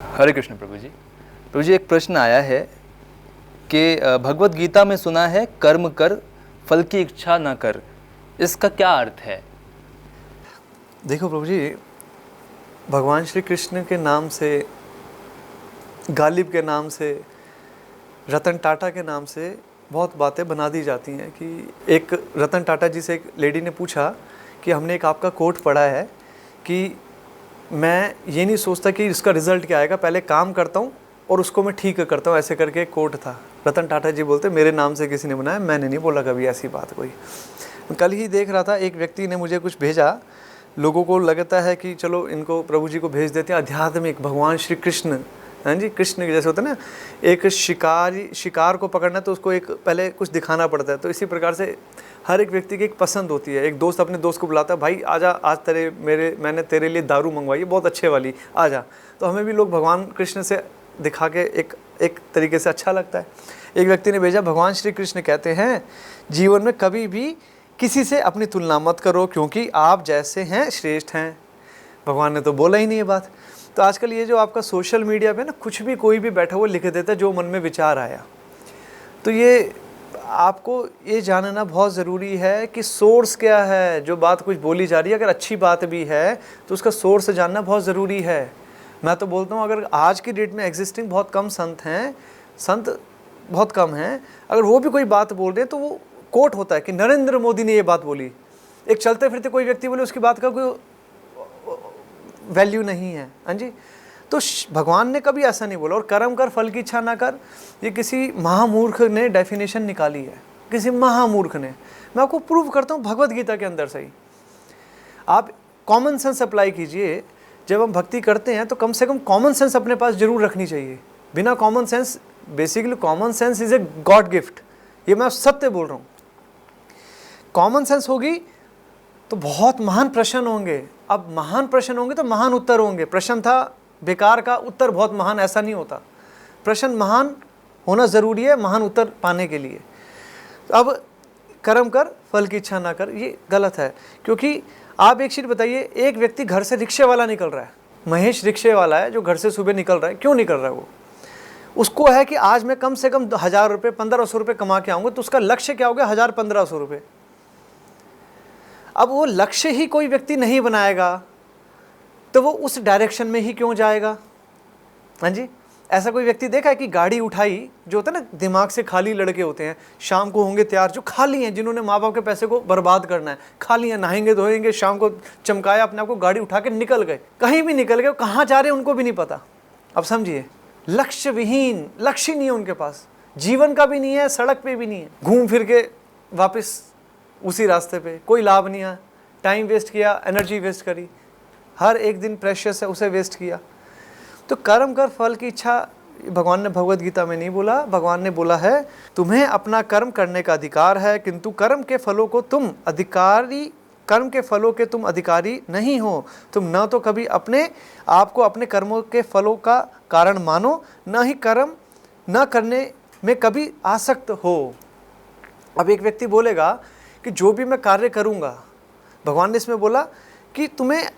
हरे कृष्ण प्रभु जी एक प्रश्न आया है कि भगवत गीता में सुना है कर्म कर फल की इच्छा ना कर, इसका क्या अर्थ है? देखो प्रभु जी, भगवान श्री कृष्ण के नाम से, गालिब के नाम से, रतन टाटा के नाम से बहुत बातें बना दी जाती हैं कि एक रतन टाटा जी से एक लेडी ने पूछा कि हमने एक आपका कोट पढ़ा है कि मैं ये नहीं सोचता कि इसका रिज़ल्ट क्या आएगा, पहले काम करता हूँ और उसको मैं ठीक करता हूँ, ऐसे करके एक कोट था। रतन टाटा जी बोलते मेरे नाम से किसी ने बनाया, मैंने नहीं बोला कभी ऐसी बात कोई। कल ही देख रहा था, एक व्यक्ति ने मुझे कुछ भेजा, लोगों को लगता है कि चलो इनको प्रभु जी को भेज देते हैं, आध्यात्मिक भगवान श्री कृष्ण, हाँ जी, कृष्ण के जैसे होता है ना, एक शिकार को पकड़ना तो उसको एक पहले कुछ दिखाना पड़ता है, तो इसी प्रकार से हर एक व्यक्ति की एक पसंद होती है। एक दोस्त अपने दोस्त को बुलाता है, भाई आजा, आज मैंने तेरे लिए दारू मंगवाई है बहुत अच्छे वाली, आजा। तो हमें भी लोग भगवान कृष्ण से दिखा के एक तरीके से अच्छा लगता है। एक व्यक्ति ने भेजा, भगवान श्री कृष्ण कहते हैं जीवन में कभी भी किसी से अपनी तुलना मत करो क्योंकि आप जैसे हैं श्रेष्ठ हैं। भगवान ने तो बोला ही नहीं ये बात। तो आजकल ये जो आपका सोशल मीडिया पे ना, कुछ भी कोई भी बैठा हुआ लिख देता है जो मन में विचार आया। तो ये आपको ये जानना बहुत ज़रूरी है कि सोर्स क्या है, जो बात कुछ बोली जा रही है, अगर अच्छी बात भी है तो उसका सोर्स जानना बहुत ज़रूरी है। मैं तो बोलता हूँ अगर आज की डेट में एग्जिस्टिंग बहुत कम संत बहुत कम हैं, अगर वो भी कोई बात बोल रहे हैं तो वो कोट होता है कि नरेंद्र मोदी ने ये बात बोली। एक चलते फिरते कोई व्यक्ति बोले, उसकी बात का कोई वैल्यू नहीं है, हाँ जी। तो भगवान ने कभी ऐसा नहीं बोला। और कर्म कर फल की इच्छा ना कर, ये किसी महामूर्ख ने डेफिनेशन निकाली है, किसी महामूर्ख ने। मैं आपको प्रूव करता हूँ भगवत गीता के अंदर से ही। आप कॉमन सेंस अप्लाई कीजिए। जब हम भक्ति करते हैं तो कम से कम कॉमन सेंस अपने पास जरूर रखनी चाहिए। बिना common sense, basically common sense is a god gift, ये मैं सत्य बोल रहा हूँ। कॉमन सेंस होगी तो बहुत महान प्रश्न होंगे। अब महान प्रश्न होंगे तो महान उत्तर होंगे। प्रश्न था बेकार का, उत्तर बहुत महान, ऐसा नहीं होता। प्रश्न महान होना ज़रूरी है महान उत्तर पाने के लिए। अब कर्म कर फल की इच्छा ना कर, ये गलत है। क्योंकि आप एक चीज़ बताइए, एक व्यक्ति घर से रिक्शे वाला निकल रहा है, महेश रिक्शे वाला है जो घर से सुबह निकल रहा है। क्यों निकल रहा है वो? उसको है कि आज मैं कम से कम 1000 रुपये 1500 रुपये कमा के आऊँगा। तो उसका लक्ष्य क्या हो गया? 1000-1500 रुपये। अब वो लक्ष्य ही कोई व्यक्ति नहीं बनाएगा तो वो उस डायरेक्शन में ही क्यों जाएगा? हाँ जी, ऐसा कोई व्यक्ति देखा है कि गाड़ी उठाई, जो होता है ना दिमाग से खाली लड़के होते हैं, शाम को होंगे तैयार, जो खाली हैं, जिन्होंने माँ बाप के पैसे को बर्बाद करना है, खाली हैं, नहाएंगे धोएंगे, शाम को चमकाया अपने आप को, गाड़ी उठा के निकल गए, कहीं भी निकल गए, कहाँ जा रहे हैं उनको भी नहीं पता। अब समझिए, लक्ष्य विहीन, लक्ष्य नहीं है उनके पास, जीवन का भी नहीं है, सड़क पे भी नहीं है, घूम फिर के वापस उसी रास्ते पे, कोई लाभ नहीं है, टाइम वेस्ट किया, एनर्जी वेस्ट करी, हर एक दिन प्रेशियस है उसे वेस्ट किया। तो कर्म कर फल की इच्छा भगवान ने भगवत गीता में नहीं बोला। भगवान ने बोला है तुम्हें अपना कर्म करने का अधिकार है, किंतु कर्म के फलों के तुम अधिकारी नहीं हो। तुम न तो कभी अपने आप को अपने कर्मों के फलों का कारण मानो, न ही कर्म न करने में कभी आसक्त हो। अब एक व्यक्ति बोलेगा कि जो भी मैं कार्य करूँगा, भगवान ने इसमें बोला कि तुम्हें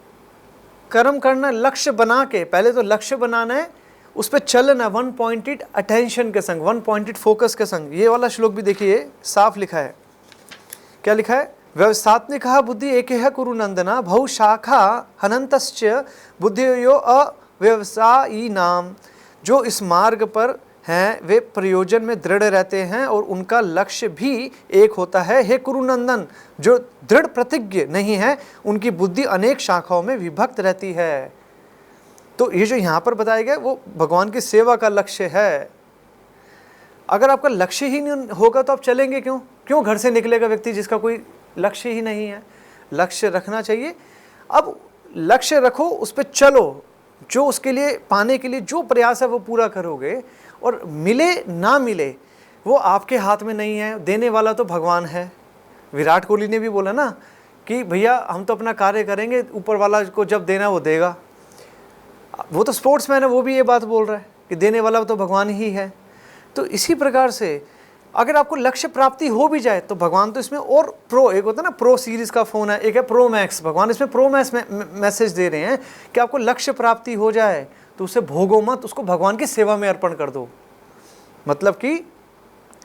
कर्म करना, लक्ष्य बना के, पहले तो लक्ष्य बनाना है, उस पर चलना, 1 पॉइंटेड अटेंशन के संग, 1 पॉइंटेड फोकस के संग। ये वाला श्लोक भी देखिए, साफ लिखा है। क्या लिखा है? व्यवसात्मिका बुद्धि एक है कुरु नंदना, बहु शाखा हनंतश्च बुद्धियो अव्यवसायी नाम। जो इस मार्ग पर हैं वे प्रयोजन में दृढ़ रहते हैं और उनका लक्ष्य भी एक होता है। हे कुरुनंदन, जो दृढ़ प्रतिज्ञ नहीं है उनकी बुद्धि अनेक शाखाओं में विभक्त रहती है। तो ये जो यहाँ पर बताया गया वो भगवान की सेवा का लक्ष्य है। अगर आपका लक्ष्य ही नहीं होगा तो आप चलेंगे क्यों घर से निकलेगा व्यक्ति जिसका कोई लक्ष्य ही नहीं है? लक्ष्य रखना चाहिए। अब लक्ष्य रखो, उस पर चलो, जो उसके लिए पाने के लिए जो प्रयास है वो पूरा करोगे। और मिले ना मिले वो आपके हाथ में नहीं है, देने वाला तो भगवान है। विराट कोहली ने भी बोला ना कि भैया हम तो अपना कार्य करेंगे, ऊपर वाला को जब देना वो देगा। वो तो स्पोर्ट्समैन है, वो भी ये बात बोल रहा है कि देने वाला तो भगवान ही है। तो इसी प्रकार से अगर आपको लक्ष्य प्राप्ति हो भी जाए तो भगवान तो इसमें और प्रो, एक होता है ना प्रो सीरीज़ का फ़ोन है, एक है प्रो मैक्स, भगवान इसमें प्रो मैक्स मैसेज दे रहे हैं कि आपको लक्ष्य प्राप्ति हो जाए तो उसे भोगो मत, उसको भगवान की सेवा में अर्पण कर दो। मतलब कि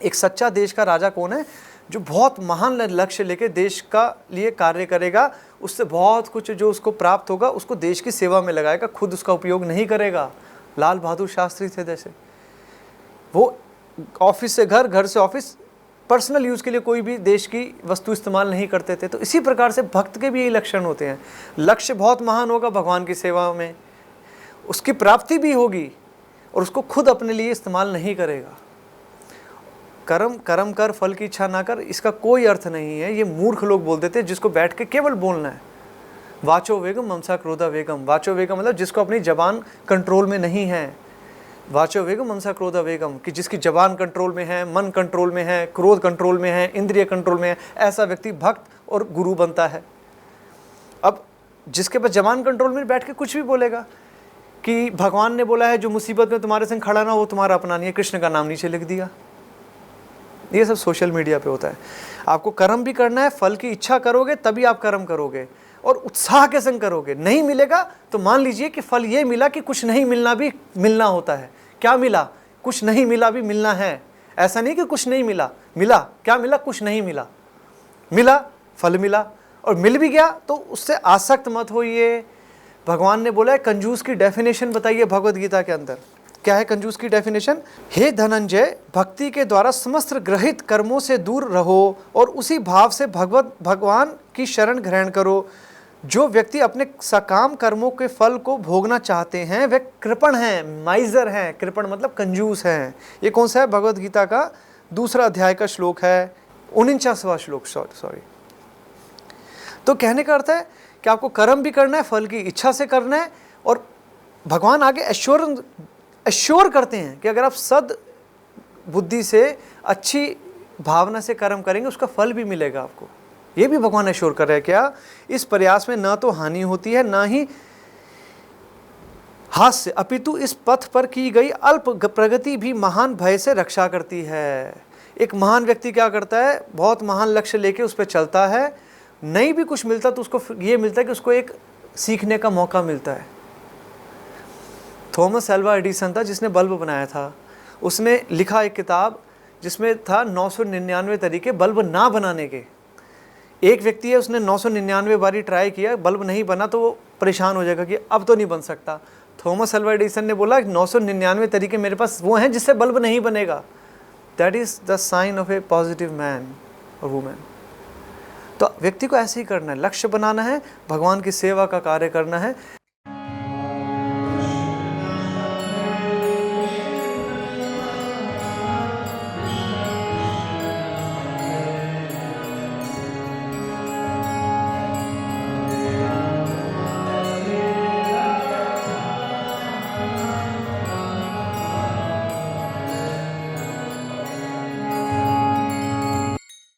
एक सच्चा देश का राजा कौन है? जो बहुत महान लक्ष्य लेके देश का लिए कार्य करेगा, उससे बहुत कुछ जो उसको प्राप्त होगा उसको देश की सेवा में लगाएगा, खुद उसका उपयोग नहीं करेगा। लाल बहादुर शास्त्री थे जैसे, वो ऑफिस से घर, घर से ऑफिस, पर्सनल यूज़ के लिए कोई भी देश की वस्तु इस्तेमाल नहीं करते थे। तो इसी प्रकार से भक्त के भी यही लक्षण होते हैं। लक्ष्य बहुत महान होगा भगवान की सेवा में, उसकी प्राप्ति भी होगी और उसको खुद अपने लिए इस्तेमाल नहीं करेगा। कर्म कर फल की इच्छा ना कर, इसका कोई अर्थ नहीं है। ये मूर्ख लोग बोल देते हैं जिसको बैठ के केवल बोलना है। वाचो वेगम ममसा क्रोधा वेगम। वाचो वेगम मतलब जिसको अपनी जबान कंट्रोल में नहीं है। वाचो वेगम ममसा क्रोधा वेगम, कि जिसकी जबान कंट्रोल में है, मन कंट्रोल में है, क्रोध कंट्रोल में है, इंद्रिय कंट्रोल में है, ऐसा व्यक्ति भक्त और गुरु बनता है। अब जिसके पास जबान कंट्रोल में बैठ के कुछ भी बोलेगा कि भगवान ने बोला है जो मुसीबत में तुम्हारे संग खड़ा ना हो तुम्हारा अपना नहीं है, कृष्ण का नाम नीचे लिख दिया। ये सब सोशल मीडिया पे होता है। आपको कर्म भी करना है, फल की इच्छा करोगे तभी आप कर्म करोगे और उत्साह के संग करोगे। नहीं मिलेगा तो मान लीजिए कि फल ये मिला कि कुछ नहीं मिलना भी मिलना होता है। क्या मिला? कुछ नहीं मिला भी मिलना है। ऐसा नहीं कि कुछ नहीं मिला, मिला क्या? मिला कुछ नहीं मिला, मिला फल मिला। और मिल भी गया तो उससे आसक्त मत होइए। भगवान ने बोला है, कंजूस की डेफिनेशन बताइए भगवद गीता के अंदर। क्या है कंजूस की डेफिनेशन? हे धनंजय, भक्ति के द्वारा समस्त ग्रहित कर्मों से दूर रहो और उसी भाव से भगवान की शरण ग्रहण करो। जो व्यक्ति अपने सकाम कर्मों के फल को भोगना चाहते हैं वे कृपण हैं, माइजर हैं। कृपण मतलब कंजूस हैं। ये कौन सा है? भगवद गीता का 2 अध्याय का श्लोक है, 49वां श्लोक, सॉरी। तो कहने का अर्थ है कि आपको कर्म भी करना है, फल की इच्छा से करना है। और भगवान आगे एश्योर करते हैं कि अगर आप सद बुद्धि से, अच्छी भावना से कर्म करेंगे उसका फल भी मिलेगा आपको। ये भी भगवान एश्योर कर रहे हैं। क्या? इस प्रयास में न तो हानि होती है न ही हास्य, अपितु इस पथ पर की गई अल्प प्रगति भी महान भय से रक्षा करती है। एक महान व्यक्ति क्या करता है? बहुत महान लक्ष्य लेके उस पर चलता है, नहीं भी कुछ मिलता तो उसको ये मिलता है कि उसको एक सीखने का मौका मिलता है। थॉमस एल्वा एडिसन था जिसने बल्ब बनाया था। उसने लिखा एक किताब जिसमें था 999 तरीके बल्ब ना बनाने के। एक व्यक्ति है, उसने 999 बारी ट्राई किया, बल्ब नहीं बना, तो वो परेशान हो जाएगा कि अब तो नहीं बन सकता। थॉमस एल्वा एडिसन ने बोला 999 तरीके मेरे पास वो हैं जिससे बल्ब नहीं बनेगा। That is the sign of a positive man और वुमेन। तो व्यक्ति को ऐसे ही करना है, लक्ष्य बनाना है, भगवान की सेवा का कार्य करना है।